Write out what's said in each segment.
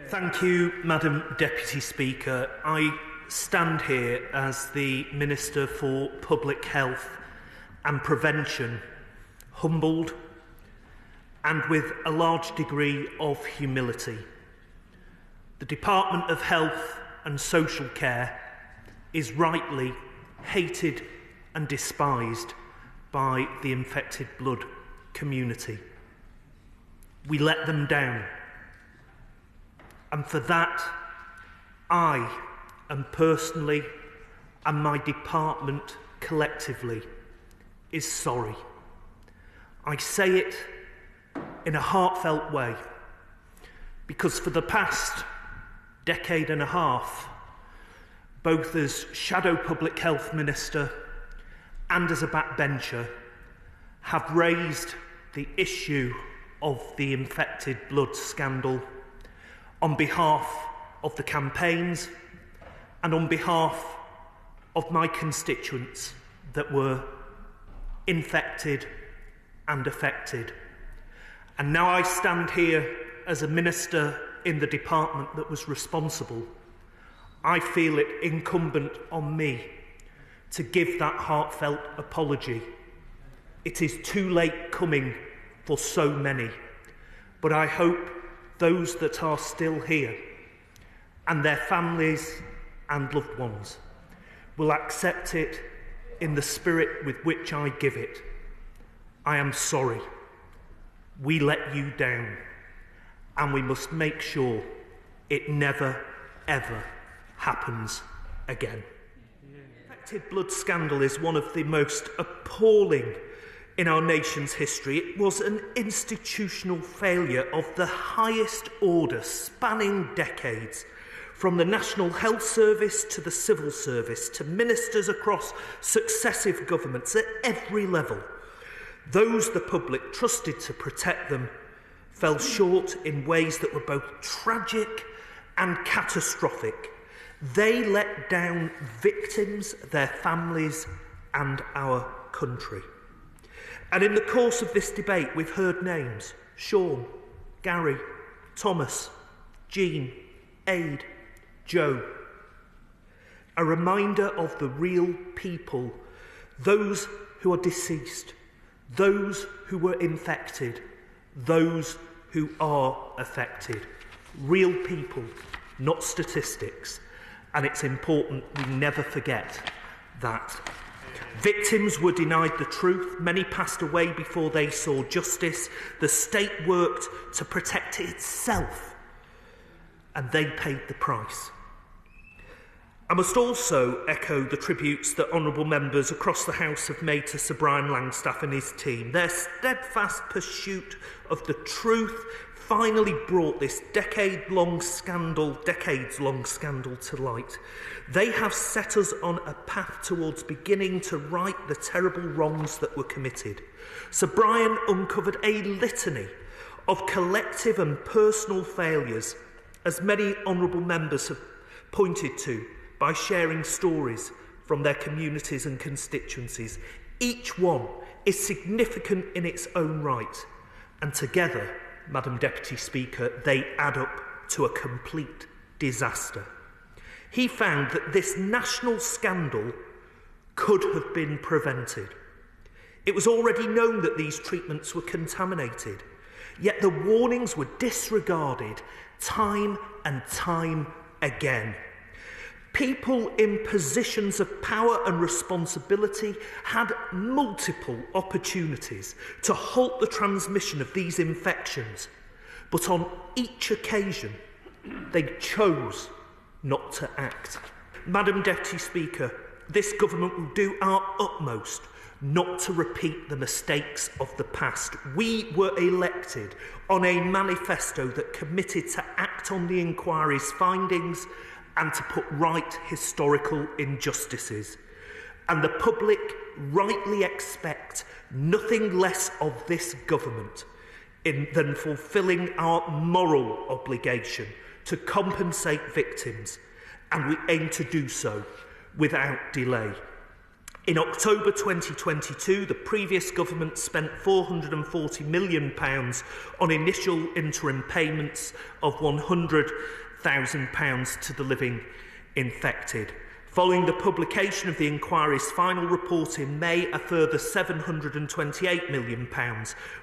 Thank you, Madam Deputy Speaker. I stand here as the Minister for Public Health and Prevention, humbled and with a large degree of humility. The Department of Health and Social Care is rightly hated and despised by the infected blood community. We let them down. And for that, I am personally, and my department collectively, is sorry. I say it in a heartfelt way, because for the past decade and a half, both as Shadow Public Health Minister and as a backbencher, have raised the issue of the infected blood scandal on behalf of the campaigns and on behalf of my constituents that were infected and affected. And now I stand here as a minister in the department that was responsible. I feel it incumbent on me to give that heartfelt apology. It is too late coming for so many, but I hope those that are still here and their families and loved ones will accept it in the spirit with which I give it. I am sorry. We let you down, and we must make sure it never, ever happens again. The infected blood scandal is one of the most appalling in our nation's history. It was an institutional failure of the highest order, spanning decades, from the National Health Service to the Civil Service to ministers across successive governments at every level. Those the public trusted to protect them fell short in ways that were both tragic and catastrophic. They let down victims, their families, and our country. And in the course of this debate, we've heard names: Sean, Gary, Thomas, Jean, Aid, Joe. A reminder of the real people, those who are deceased, those who were infected, those who are affected. Real people, not statistics. And it's important we never forget that. Victims were denied the truth. Many passed away before they saw justice. The state worked to protect itself, and they paid the price. I must also echo the tributes that honourable members across the House have made to Sir Brian Langstaff and his team. Their steadfast pursuit of the truth finally brought this decades-long scandal to light. They have set us on a path towards beginning to right the terrible wrongs that were committed. Sir Brian uncovered a litany of collective and personal failures, as many honourable members have pointed to, by sharing stories from their communities and constituencies. Each one is significant in its own right, and together, Madam Deputy Speaker, they add up to a complete disaster. He found that this national scandal could have been prevented. It was already known that these treatments were contaminated, yet the warnings were disregarded time and time again. People in positions of power and responsibility had multiple opportunities to halt the transmission of these infections, but on each occasion they chose not to act. Madam Deputy Speaker, this government will do our utmost not to repeat the mistakes of the past. We were elected on a manifesto that committed to act on the inquiry's findings and to put right historical injustices. And the public rightly expect nothing less of this government than fulfilling our moral obligation to compensate victims, and we aim to do so without delay. In October 2022, the previous government spent £440 million on initial interim payments of £100,000 to the living infected. Following the publication of the inquiry's final report in May, a further £728 million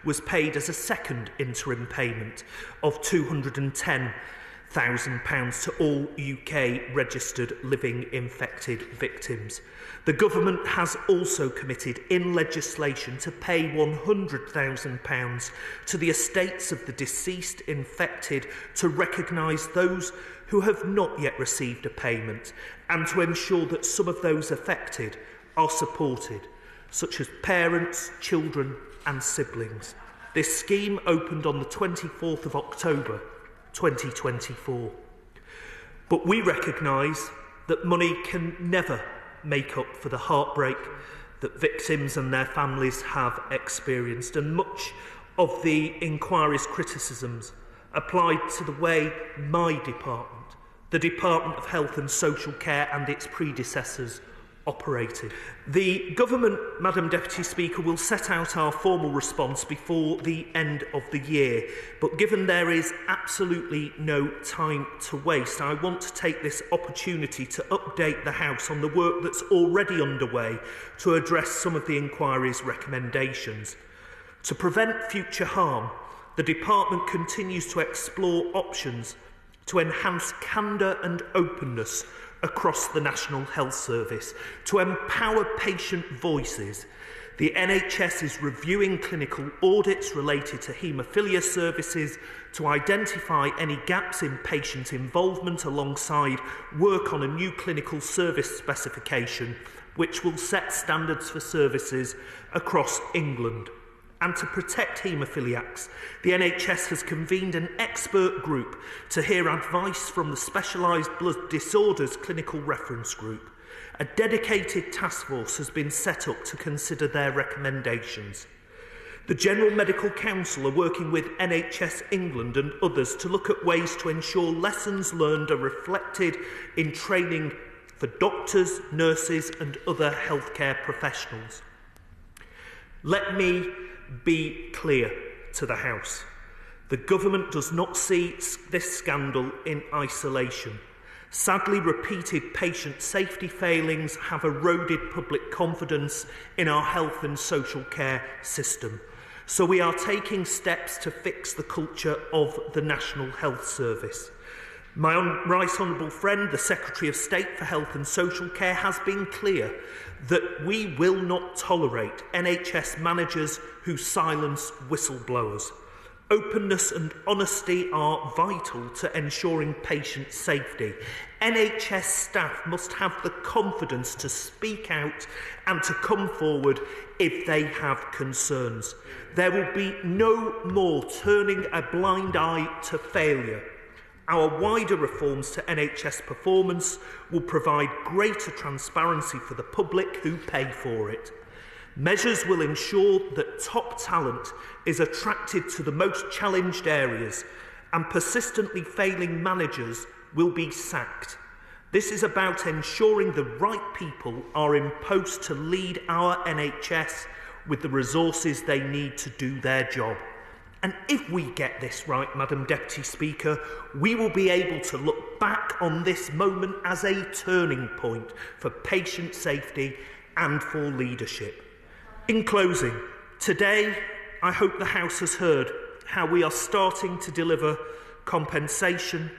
was paid as a second interim payment of £210,000 to all UK registered living infected victims. The government has also committed in legislation to pay £100,000 to the estates of the deceased infected to recognise those who have not yet received a payment and to ensure that some of those affected are supported, such as parents, children and siblings. This scheme opened on the 24th of October 2024. But we recognise that money can never make up for the heartbreak that victims and their families have experienced, and much of the inquiry's criticisms applied to the way my department, the Department of Health and Social Care and its predecessors, operated. The government, Madam Deputy Speaker, will set out our formal response before the end of the year, but given there is absolutely no time to waste, I want to take this opportunity to update the House on the work that's already underway to address some of the inquiry's recommendations. To prevent future harm, the Department continues to explore options to enhance candour and openness across the National Health Service, to empower patient voices. The NHS is reviewing clinical audits related to haemophilia services to identify any gaps in patient involvement, alongside work on a new clinical service specification which will set standards for services across England. And to protect haemophiliacs, the NHS has convened an expert group to hear advice from the Specialised Blood Disorders Clinical Reference Group. A dedicated task force has been set up to consider their recommendations. The General Medical Council are working with NHS England and others to look at ways to ensure lessons learned are reflected in training for doctors, nurses and other healthcare professionals. Let me be clear to the House. The government does not see this scandal in isolation. Sadly, repeated patient safety failings have eroded public confidence in our health and social care system. So we are taking steps to fix the culture of the National Health Service. My right honourable friend, the Secretary of State for Health and Social Care, has been clear that we will not tolerate NHS managers who silence whistleblowers. Openness and honesty are vital to ensuring patient safety. NHS staff must have the confidence to speak out and to come forward if they have concerns. There will be no more turning a blind eye to failure. Our wider reforms to NHS performance will provide greater transparency for the public who pay for it. Measures will ensure that top talent is attracted to the most challenged areas, and persistently failing managers will be sacked. This is about ensuring the right people are in post to lead our NHS with the resources they need to do their job. And if we get this right, Madam Deputy Speaker, we will be able to look back on this moment as a turning point for patient safety and for leadership. In closing, today I hope the House has heard how we are starting to deliver compensation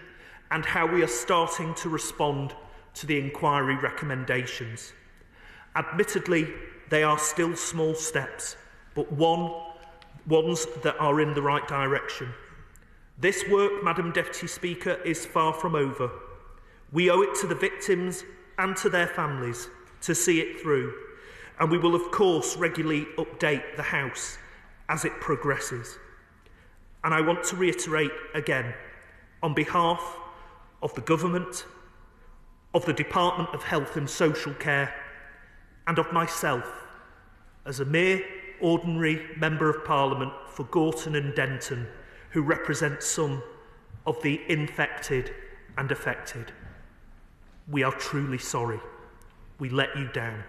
and how we are starting to respond to the inquiry recommendations. Admittedly, they are still small steps, but ones that are in the right direction. This work, Madam Deputy Speaker, is far from over. We owe it to the victims and to their families to see it through, and we will of course regularly update the House as it progresses. And I want to reiterate again, on behalf of the Government, of the Department of Health and Social Care, and of myself, as a mere ordinary Member of Parliament for Gorton and Denton, who represent some of the infected and affected. We are truly sorry. We let you down.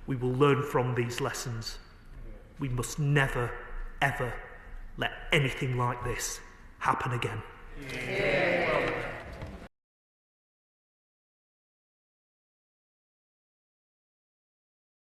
we will learn from these lessons. We must never, ever let anything like this happen again. Yeah.